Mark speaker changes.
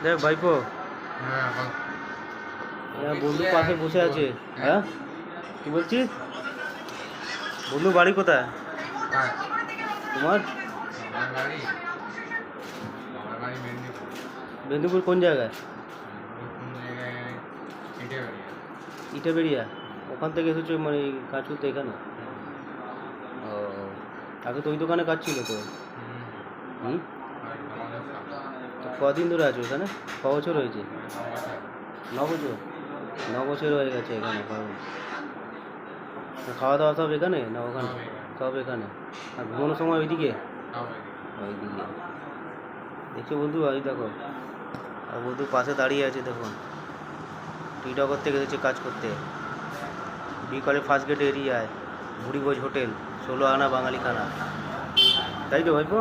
Speaker 1: দেখ ভাইপো, বন্ধু পাশে বসে আছে। হ্যাঁ, কি বলছিস? বন্ধু বাড়ি কোথায় তোমার? মেদিনীপুর কোন জায়গায়? ইটাবেরিয়া। ওখান থেকে এসেছো মানে কাজ করতে এখানে? ও, আগে তো ওই দোকানে কাজ ছিল তো। হুম, তো কদিন ধরে আছো এখানে? ক বছর হয়েছে? 9 বছর। 9 বছর হয়ে গেছে এখানে। খাওয়া দাওয়া সব এখানে না ওখানে? সব এখানে। আর ঘুমানোর সময় ওইদিকে? ওইদিকে। দেখছো বন্ধু, আজ দেখো, আর বন্ধু পাশে দাঁড়িয়ে আছে দেখুন, টিকটক থেকে এসেছে কাজ করতে। বিকালে ফার্স্ট গেট এরিয়ায় ভুড়িভোজ হোটেল, 16 আনা বাঙালি খানা। তাই তো ভাইপো?